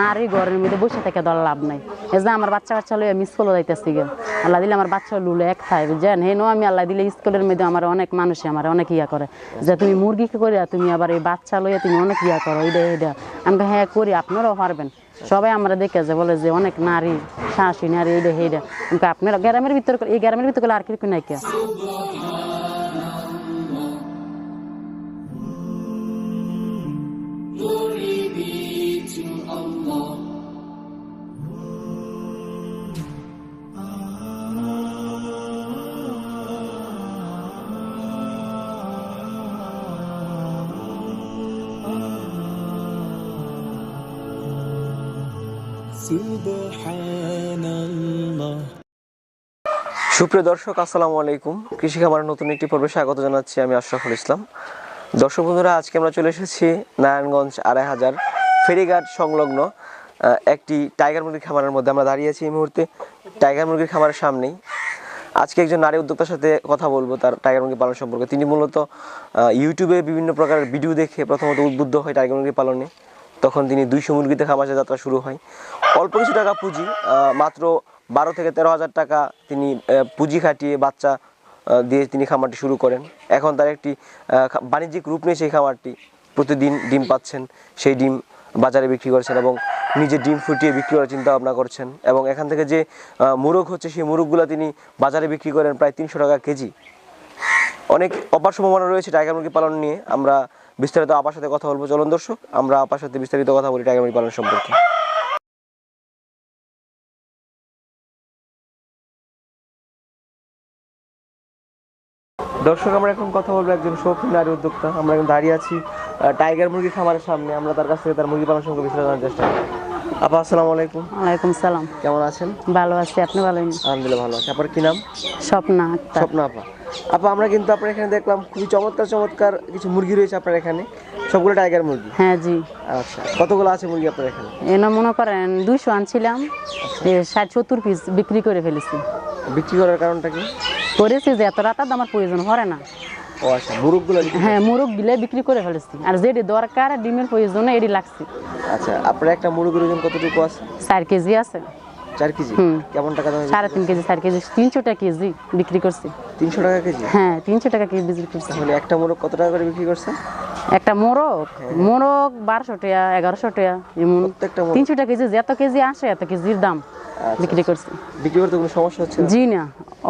নারী ঘরের মধ্যে বসে থেকে দল লাভ নাই। এই যে আমার বাচ্চা কাচ্চা লইয়া আমি স্কুলে যাইতেছি গে, আল্লাহ দিলে আমার বাচ্চা লুলে এক খায় বুঝছেন। হেন আমি আল্লাহ দিলে স্কুলের মধ্যে আমার অনেক মানুষে আমার অনেক ইয়া করে যে তুমি মুরগি করিয়া তুমি আবার এই বাচ্চা লইয়া তুমি অনেক ইয়া করো, এইটা আমি হ্যাঁ করি, আপনারাও পারবেন। সবাই আমরা দেখে যে বলে যে অনেক নারী সাহসী নারী এইটা সেইটা, কিন্তু আপনারা গ্রামের ভিতরে এই গ্রামের ভিতরে আর কিছু নাই কে। সুপ্রিয় দর্শক, আসসালামু আলাইকুম। কৃষি খামারের নতুন একটি পর্বে স্বাগত জানাচ্ছি আমি আশরাফুল ইসলাম। দর্শক বন্ধুরা, আজকে আমরা চলে এসেছি নারায়ণগঞ্জ ২৫০০ ফেরিঘাট সংলগ্ন একটি টাইগার মুরগির খামারের মধ্যে। আমরা দাঁড়িয়ে আছি এই মুহূর্তে টাইগার মুরগির খামারের সামনেই। আজকে একজন নারী উদ্যোক্তার সাথে কথা বলবো তার টাইগার মুরগি পালন সম্পর্কে। তিনি মূলত ইউটিউবে বিভিন্ন প্রকারের ভিডিও দেখে প্রথমত উদ্বুদ্ধ হয় টাইগার মুরগি পালনে। তখন তিনি ২০০ মুরগিতে খামারের যাত্রা শুরু হয়। অল্প কিছু টাকা পুঁজি, মাত্র ১২ থেকে ১৩ হাজার টাকা তিনি পুঁজি খাটিয়ে বাচ্চা দিয়ে তিনি খামারটি শুরু করেন। এখন তার একটি বাণিজ্যিক রূপ নিয়ে সেই খামারটি। প্রতিদিন ডিম পাচ্ছেন, সেই ডিম বাজারে বিক্রি করছেন এবং নিজে ডিম ফুটিয়ে বিক্রি করার চিন্তা ভাবনা করছেন। এবং এখান থেকে যে মুরগ হচ্ছে সেই মুরগগুলো তিনি বাজারে বিক্রি করেন প্রায় ৩০০ টাকা কেজি। অনেক অপার সম্ভাবনা রয়েছে টাইগার মুরগি পালন নিয়ে। আমরা বিস্তারিত আপার সাথে কথা বলবো। চলুন দর্শক, আমরা আপার সাথে বিস্তারিত কথা বলি টাইগার মুরগি পালন সম্পর্কে। দর্শক, আমরা এখন কথা বলবো একজন শৌখিন নারী উদ্যোক্তা। আমরা এখন দাঁড়িয়ে আছি টাইগার মুরগি খামারের সামনে। আমরা তার কাছ থেকে তার মুরগি পালন সম্পর্কে বিস্তারিত জানার চেষ্টা করি। আপা, আসসালামু আলাইকুম। ওয়ালাইকুম সালাম। কেমন আছেন? ভালো আছি, আপনি ভালো? আলহামদুলিল্লাহ ভালো আছি। আপনার কি নাম? স্বপ্না আক্তার। স্বপ্না আপা। আপা, আমরা কিন্তু আপনার এখানে দেখলাম খুবই চমৎকার চমৎকার কিছু মুরগি রয়েছে আপনার এখানে। সবগুলো টাইগার মুরগি? হ্যাঁ জি। আচ্ছা, কতগুলো আছে মুরগি আপনার এখানে? এনে মনে করেন ২০০ আনছিলাম, ৬০-৭০ পিস বিক্রি করে ফেলেছি। বিক্রি করার কারণটা কি? করেছি যে এত রাত আমার প্রয়োজন হয় না। ও আচ্ছা, মুরগগুলো? হ্যাঁ, মুরগ গিলে বিক্রি করে ফেলেছি, আর যেটি দরকার ডিমের প্রয়োজনে এটি লাগছে। আচ্ছা, আপনার একটা মুরগির ওজন কতটুকু আছে? ৪ কেজি আছে। ৪ কেজি? কেমন টাকা দাম? ৩.৫ কেজি। ৪ কেজি ৩০০ টাকা কেজি বিক্রি করছি। ৩০০ টাকা কেজি? হ্যাঁ, ৩০০ টাকা কেজি বিক্রি করছি। তাহলে একটা মুরগ কত টাকা করে বিক্রি করছেন? একটা মোরগ ১২০০ টাকা ১১০০ টাকা এমন। ৩০০ টাকা কেজি, যত কেজি আসে এত কেজির দাম বিক্রি করছি। বিক্রি করতে কোনো সমস্যা হচ্ছে না? জি না,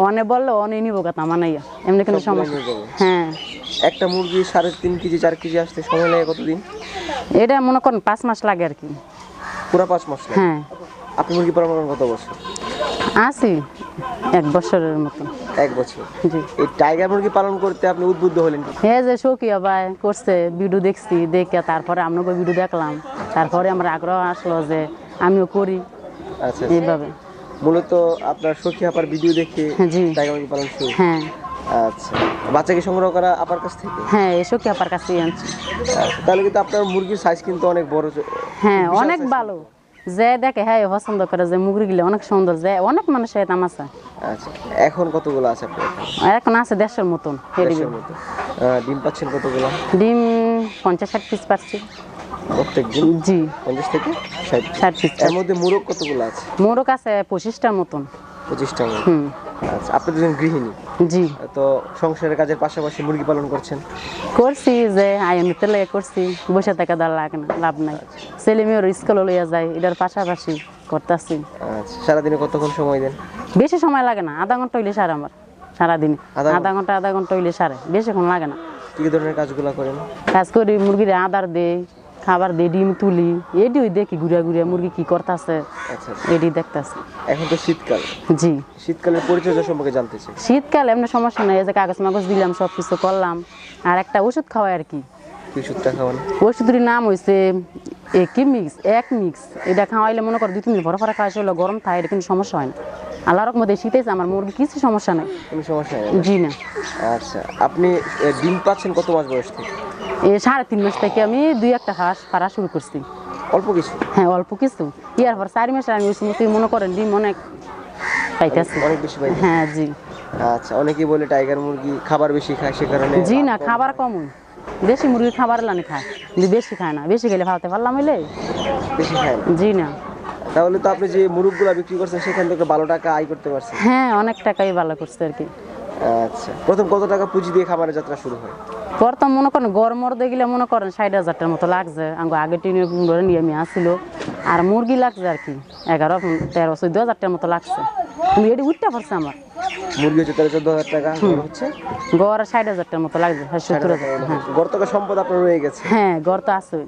অনেক বললে অনেক নিব কথা মানাইয়া, এমনি কোনো সমস্যা। হ্যাঁ, একটা মুরগি ৩.৫ কেজি ৪ কেজি আসতে সময় লাগে কতদিন? এটা মনে করেন ৫ মাস লাগে আর কি। পুরো ৫ মাস? হ্যাঁ। আপনি মুরগি পালন করেন কত বছর? আছি ১ বছরের মতো। ১ বছর? জি। এই টাইগার মুরগি পালন করতে আপনি উদ্বুদ্ধ হলেন কি? হ্যাঁ, যে শৌকিয়া ভাই করছে, ভিডিও দেখছি, দেখে তারপরে আপনাকে ভিডিও দেখলাম, তারপরে আমার আগ্রহ আসলো যে আমিও করি। আচ্ছা, এইভাবে মূলত আপনার সখী আপার ভিডিও দেখে জি টাইগার মুরগি পালন শুরু? হ্যাঁ। আচ্ছা, বাচ্চাকে সংগ্রহ করা আপার কাছ থেকে? হ্যাঁ, এই শৌকিয়া আপার কাছেই আনছি। আচ্ছা, তাহলে কিন্তু আপনার মুরগির সাইজ কিন্তু অনেক বড়। হ্যাঁ, অনেক ভালো। যে দেখে হ্যাঁ পছন্দ করে যে মুরগিগুলো অনেক সুন্দর, যে অনেক মানুষ তামাশা। আচ্ছা, এখন কতগুলো আছে আপনার? এখন আছে ১৫০ মতন। ১৫০ মতো। ডিম পাচ্ছেন কতগুলো? ডিম ৫০-৬০ পিস পাচ্ছি প্রত্যেক দিন? জি। ৫০ থেকে ৬০ পিস। এর মধ্যে মুরগ কতগুলো আছে? মোরগ আছে ২৫টার মতন। ২৫টা মুরগ? হুম। আচ্ছা, আপনি দুজন গৃহিণী? জি। তো সংসারের কাজের পাশাপাশি মুরগি পালন করছেন? করছি, যে আয়নিতে লেগে করছি, বসে থাকা দেওয়া লাগে না, লাভ নাই। ছেলে মেয়ের স্কুলে লইয়া যায়, এটার পাশাপাশি করতেছি। আচ্ছা, সারাদিনে কতক্ষণ সময় দেন? বেশি সময় লাগে না, আধা ঘন্টা হইলে সারে আমার সারাদিনে। আধা ঘন্টা হইলে সারে, বেশিক্ষণ লাগে না। কি ধরনের কাজগুলো করেন? কাজ করি, মুরগির আদার দেই, খাবার দিই, ডিম তুলি, এটি দেখি ঘুরিয়া ঘুরিয়া মুরগি কি করতেছে। আচ্ছা, এটি দেখতেছি। এখন তো শীতকাল। জি। শীতকালের পরিচর্যা সম্পর্কে জানতে চাই। শীতকাল এমনি সমস্যা নেই, যে কাগজ মাগজ দিলাম, সব কিছু করলাম, আর একটা ওষুধ খাওয়াই আর কি। কি ওষুধটা খাওয়ান? ওষুধের নাম হয়েছে কি মিক্স, এক মিক্স। এটা খাওয়াইলে মনে করো ২-৩ দিন ভরা ভরা খাওয়া হলো, গরম থাকে, এটা কিন্তু সমস্যা হয় না। আল্লাহর রহমতে শীতেছে আমার মুরগি, কিছু সমস্যা নাই। কোনো সমস্যা নেই? জি না। আচ্ছা, আপনি ডিম পাচ্ছেন কত মাস বয়স থেকে? ৩.৫ মাস থেকে আমি ২-১টা পারা শুরু করছি। অল্প কিছু? হ্যাঁ, অল্প কিছু। ইয়ার পর ৪ মাসে আমি ওই সময় মনে করেন ডিম অনেক পাইতেছি। অনেক বেশি পাইতেছি? হ্যাঁ জি। আচ্ছা, অনেকেই বলে টাইগার মুরগি খাবার বেশি খায়, সে কারণে? জি না, খাবার কম। দেশি মুরগির খাবার লানি খায়, কিন্তু বেশি খায় না। বেশি খেলে ফালতে পারলাম হইলে বেশি খায় না। জি না। তাহলে তো আপনি যে মুরগগুলা বিক্রি করছেন সেখান থেকে ভালো টাকা আয় করতে পারছেন। হ্যাঁ, অনেক টাকাই ভালো করছে আর কি। আচ্ছা, প্রথম কত টাকা পুঁজি দিয়ে খামারের যাত্রা শুরু হয়? প্রথম মনে করেন গড় মরদে গেলে মনে করেন 60,000 মতো লাগছে, আগে টিনের ধরে নিয়মে আসছিল। আর মুরগি লাগছে আর কি 11, 13, 14 হাজার মতো লাগছে, কিন্তু এটি উঠতে পারছে আমার। মুরগি হচ্ছে 13-14 হাজার টাকা, হচ্ছে গড় 60,000 মতো লাগছে, 70,000। হ্যাঁ গড় থেকে সম্পদ আপনার রয়ে গেছে। হ্যাঁ, গড় তো আছে।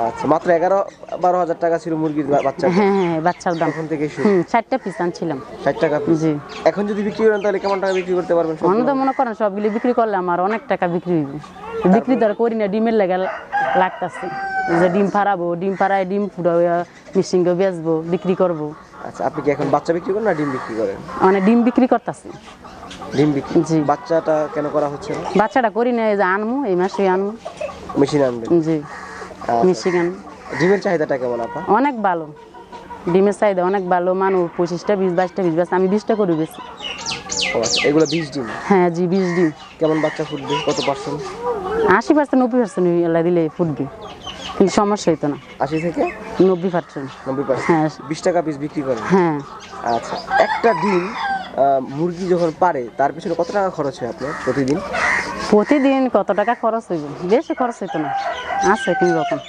আচ্ছা, মাত্র 11-12 হাজার টাকা ছিল মুরগির বাচ্চা। হ্যাঁ হ্যাঁ, বাচ্চার দাম তখন থেকে শুরু। 60টা পিস আনছিলাম। 60 টাকা পিস। জি। এখন যদি বিক্রি করেন তাহলে কেমন টাকা বিক্রি করতে পারবেন? অন্য তো মনে করেন সবগুলি বিক্রি করলে আমার অনেক টাকা বিক্রি হইবে। বিক্রি তো আর করি না, ডিমের লেগে লাগতেছে যে ডিম ফাড়াবো, ডিম ফাড়ায় ডিম ফুটাবো, মিশিংকে বেচবো, বিক্রি করবো। আচ্ছা, আপনি কি এখন বাচ্চা বিক্রি করেন না ডিম বিক্রি করেন? মানে ডিম বিক্রি করতেছি। ডিম বিক্রি। জি। বাচ্চাটা কেন করা হচ্ছে না? বাচ্চাটা করি না, এই যে আনমু, এই মাসে আনমু। মেশিন আনবেন? জি, মিশিং আনমু। ডিমের চাহিদাটা কেমন আপা? অনেক ভালো, ডিমের চাহিদা অনেক ভালো। মানুষ 25টা 20-22টা 20 বেচে, আমি 20টা করে বেশি। ও আচ্ছা, এগুলো 20 ডিম? হ্যাঁ জি, 20 ডিম। কেমন বাচ্চা ফুটবে? কত পার্সেন্ট? 80% 90% এলা দিলে ফুটবে, কিন্তু সমস্যা হইতো না। 80 থেকে 90%। 90%? হ্যাঁ 20 টাকা পিস বিক্রি করেন? হ্যাঁ। আচ্ছা, একটা ডিম মুরগি যখন পারে তার পিছনে কত টাকা খরচ হয় আপনার প্রতিদিন? প্রতিদিন কত টাকা খরচ হইব? বেশি খরচ হইতো না, আছে কোন রকম।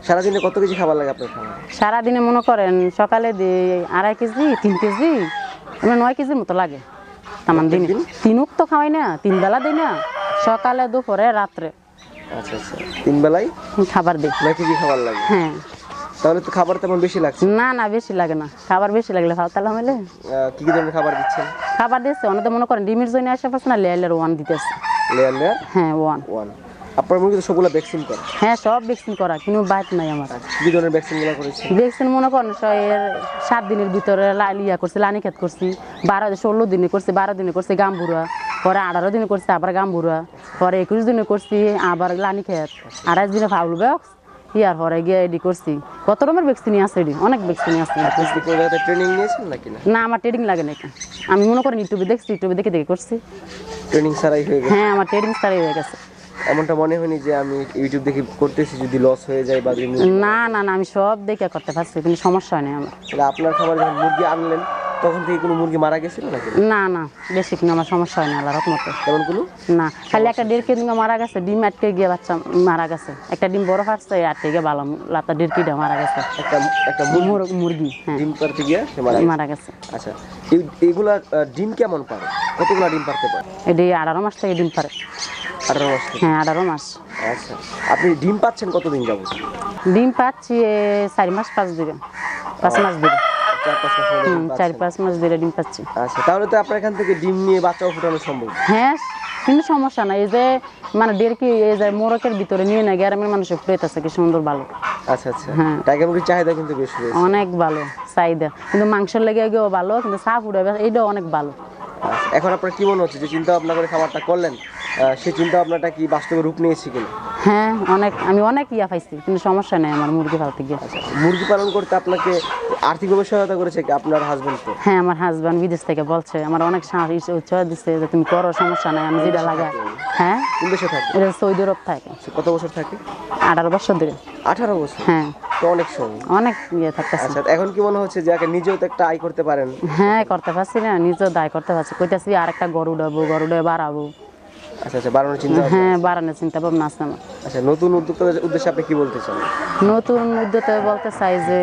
সারাদিনে কত কেজি খাবার লাগে আপনার খাবার? সারাদিনে মনে করেন সকালে দিই 2.5 কেজি 3 কেজি, মানে 9 কেজির মতো লাগে। আমার দিন 3 উক্ত খাওয়াই না, 3 বেলা দিই না, সকালে দুপুরে রাত্রে। আচ্ছা আচ্ছা, 3 বেলায় খাবার দিই। 9 কেজি খাবার লাগে? হ্যাঁ। তাহলে তো খাবার তেমন বেশি লাগছে? না না, বেশি লাগে না, খাবার বেশি লাগলে ফালতালা হইলে। কি কি ধরনের খাবার দিচ্ছেন? খাবার দিচ্ছে অনেকে মনে করেন ডিমের জন্য আশেপাশে না, লেয়ার 1 দিতেছে। Layer layer? হ্যাঁ 1। আপনার মুরগি তো সবগুলো ভ্যাকসিন করে? হ্যাঁ, সব ভ্যাকসিন করা, কিন্তু বাইট নাই আমার। কি ধরনের ভ্যাকসিনগুলো করেছেন? ভ্যাকসিন মনে করেন 7 দিনের ভিতরে ইয়া করছি, লানিক্ষেত করছি, 16 দিনে করছি, 12 দিনে করছি গাম্বুরা, পরে 18 দিনে করছি আবার গাম্বুরা, পরে 21 দিনে করছি আবার লানিক্ষেত, 28 দিনে ফাউল বক্স, ইয়ার পরে গিয়ে এডি করছি। কত রকমের ভ্যাকসিন আছে, এডি অনেক ভ্যাকসিন আছে। ট্রেনিং নিয়েছেন নাকি না? না, আমার ট্রেডিং লাগে নাকি, আমি মনে করেন ইউটিউবে দেখছি, ইউটিউবে দেখে দেখে করছি। ট্রেনিং ছাড়াই হয়ে গেছে? হ্যাঁ, আমার ট্রেডিং ছাড়াই হয়ে গেছে। এমনটা মনে হয়নি যে আমি ইউটিউব দেখে করতেছি, যদি লস হয়ে যায় বা না না না, আমি সব দেখে করতে পারছি, কিন্তু সমস্যা হয় না আমার। আপনার খাবার যখন মুরগি আনলেন তখন থেকে কোনো মুরগি মারা গেছিল নাকি? না না, বেশি কিন্তু আমার সমস্যা হয় না আল্লাহর রহমতে। তেমন কোনো না, খালি একটা 1.5 কেজি মারা গেছে, ডিম আটকে গিয়ে বাচ্চা মারা গেছে। একটা ডিম বড় ফাটছে, আটকে গিয়ে ভালো লাতা 1.5 কেজি মারা গেছে। একটা মুরগি, হ্যাঁ, ডিম পারতে গিয়ে সে মারা গেছে। আচ্ছা, এইগুলা ডিম কেমন পারে? কতগুলা ডিম পারতে পারে? এটি 18 মাস থেকে ডিম পারে। 18 মাস থেকে? হ্যাঁ, 18 মাস। আচ্ছা, আপনি ডিম পাচ্ছেন কতদিন যাবত? ডিম পাচ্ছি 4 মাস 5 দিনে, 5 মাস দিনে। 4-5 মাস হলো ডিম পাচ্ছেন? 4-5 মাস দিনে ডিম পাচ্ছি। আচ্ছা, তাহলে তো আপনার এখান থেকে ডিম নিয়ে বাচ্চাও ফুটানো সম্ভব? হ্যাঁ, কিন্তু সমস্যা নাই, এই যে মানে 1.5 কেজি এই যে মোরকের ভিতরে নিয়ে না, গ্রামের মানুষের ফুটাইতেছে কি সুন্দর ভালো। আচ্ছা আচ্ছা, হ্যাঁ। টাইগার মুরগির চাহিদা কিন্তু বেশ রয়েছে। অনেক ভালো চাহিদা, কিন্তু মাংসের লেগে গিয়েও ভালো, কিন্তু চা ফুটাবে এইটাও অনেক ভালো। এখন আপনার কি মনে হচ্ছে যে চিন্তা ভাবনা করে খাবারটা করলেন, সেই চিন্তা ভাবনাটা কি বাস্তবে রূপ নিয়েছে কিনা? হ্যাঁ, আমি অনেক ইয়া পাইছি, কিন্তু সমস্যা নেই আমার মুরগি পালতে গিয়ে। আচ্ছা, মুরগি পালন করতে আপনাকে আর্থিকভাবে সহায়তা করেছে কি আপনার হাজবেন্ড? তো হ্যাঁ, আমার হাজব্যান্ড বিদেশ থেকে বলছে, আমার অনেক উৎসাহ দিচ্ছে যে তুমি করো, সমস্যা নাই, আমি যেটা লাগা। হ্যাঁ, কোন দেশে থাকে? এটা সৌদি আরব থাকে। কত বছর থাকে? 18 বছর ধরে। 18 বছর? হ্যাঁ, তো অনেক সময়। অনেক ইয়ে থাকতেছে। আচ্ছা, এখন কি মনে হচ্ছে যে আগে নিজেও তো একটা আয় করতে পারেন? হ্যাঁ, করতে পারছি না, নিজেও দায় করতে পারছি, কইতাছি আরেকটা গরু উঠাবো, বাড়াবো। আচ্ছা আচ্ছা, বাড়ানোর চিন্তা ভাবনা? হ্যাঁ, বাড়ানোর চিন্তা ভাবনা আছে আমার। আচ্ছা, নতুন উদ্যোক্তাদের উদ্দেশ্যে আপনি কি বলতে চান? নতুন উদ্যোক্তা বলতে চাই যে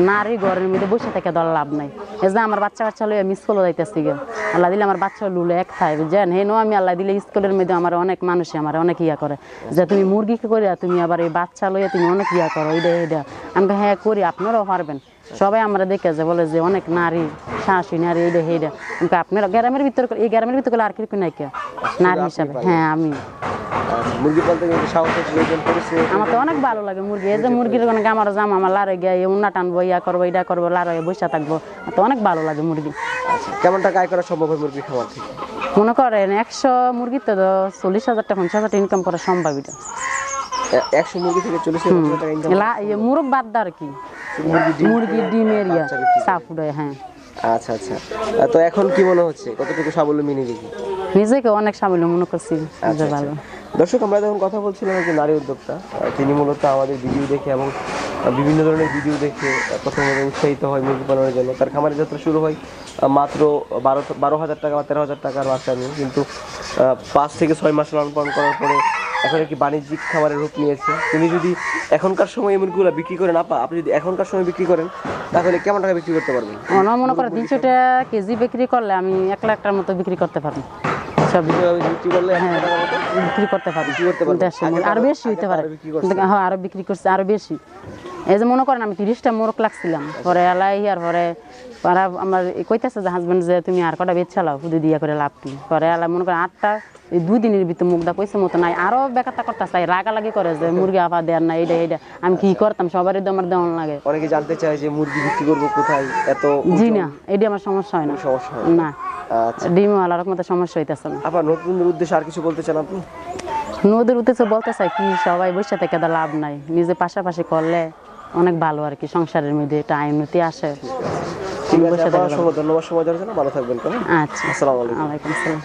নারী ঘরের মধ্যে বসে থেকে দল লাভ নাই। এই যে আমার বাচ্চা লইয়া আমি স্কুলে যাইতেছি গে, আল্লাহ দিলে আমার বাচ্চা লুলে এক খাই, বুঝছেন? হেন আমি আল্লাহ দিলে স্কুলের মধ্যে আমার অনেক মানুষে আমার অনেক ইয়া করে যে তুমি মুরগিকে করিয়া তুমি আবার এই বাচ্চা লইয়া তুমি অনেক ইয়া করো, এইটা। আমি হ্যাঁ করি, আপনারাও পারবেন। সবাই আমরা দেখে যে বলে যে অনেক নারী, শাশুড়ি নারী, এইটা সেইটা, কিন্তু আপনারা গ্রামের ভিতরে, এই গ্রামের ভিতরে আর কি নাই কে নারী হিসাবে। হ্যাঁ, আমি মুরগি পালতে কিন্তু সাহসের প্রয়োজন পড়েছে। আমার তো অনেক ভালো লাগে মুরগি, এই যে মুরগির কোনো আমার জামা আমার লারে গিয়ে উন্না টানবো, ইয়া করবো, এটা করবো, লারে বসে থাকবো, আমার তো অনেক ভালো লাগে মুরগি। আচ্ছা, কেমন টাকা আয় করা সম্ভব হয় মুরগি খামার থেকে? মনে করেন 100 মুরগিতে তো 40,000 টাকা 50,000 ইনকাম করা সম্ভব। এটা 100 মুরগি থেকে 40,000 টাকা ইনকাম? মুরগ বাদ দা আর কি, মুরগির ডিমের ইয়া সাফ উড়ায়। হ্যাঁ। আচ্ছা আচ্ছা, তো এখন কি মনে হচ্ছে কতটুকু স্বাবলম্বী নিজেকে? নিজেকে অনেক স্বাবলম্বী মনে করছি। ভালো দর্শক, আমরা যখন কথা বলছিলাম একজন নারী উদ্যোক্তা, তিনি মূলত আমাদের ভিডিও দেখে এবং বিভিন্ন ধরনের ভিডিও দেখে প্রথমে উৎসাহিত হয় মুরগি পালনের জন্য। তার খামারের যাত্রা শুরু হয় মাত্র 12,000 টাকা বা 13,000 টাকার বাচ্চা নিয়ে, কিন্তু 5 থেকে 6 মাস লালন পালন করার পরে এখন একটি বাণিজ্যিক খামারের রূপ নিয়েছে। তিনি যদি এখনকার সময় এই মুরগিগুলো বিক্রি করেন, আপনি যদি এখনকার সময় বিক্রি করেন তাহলে কেমন টাকা বিক্রি করতে পারবেন? মনে করো 300 টাকা কেজি বিক্রি করলে আমি 1 লাখ টাকার মতো বিক্রি করতে পারবো। সব বিক্রি করলে হ্যাঁ বিক্রি করতে পারি, করতে পারবেন। 150 আরো বেশি হইতে পারে, হ্যাঁ আরো বিক্রি করছে আরো বেশি। এই যে মনে করেন আমি 30টা মোরগ লাগছিলাম, পরে এলাই আর পরে পারা আমার কইতাছে যে হাজবেন্ড যে তুমি আর কটা বেচ চালাও খুদি দিয়া করে লাভ কি, পরে এলাই মনে করেন 8টা এই 2 দিনের ভিতর মুখটা কইছে মতো নাই, আরো বেকারটা করতেছে, রাগালাগি করে যে মুরগি আফা দেন না এইটা আমি কি করতাম, সবারই তো আমার দেওয়ান লাগে। অনেকে জানতে চায় যে মুরগি বিক্রি করবো কোথায়, এত জি না এটি আমার সমস্যা হয় না, সমস্যা হয় না আচ্ছা ডিম আলার মতো সমস্যা হইতেছে না। আবার নতুনদের উদ্দেশ্যে আর কিছু বলতে চান আপনি? নদীর উদ্দেশ্যে বলতে চাই কি, সবাই বসে থেকে তো লাভ নাই, নিজে পাশাপাশি করলে অনেক ভালো আর কি, সংসারের মধ্যে একটা উন্নতি আসে। ঠিক আছে, ধন্যবাদ সময় দেওয়ার জন্য, ভালো থাকবেন। আচ্ছা আসসালামু আলাইকুম। ওয়ালাইকুম আসসালাম।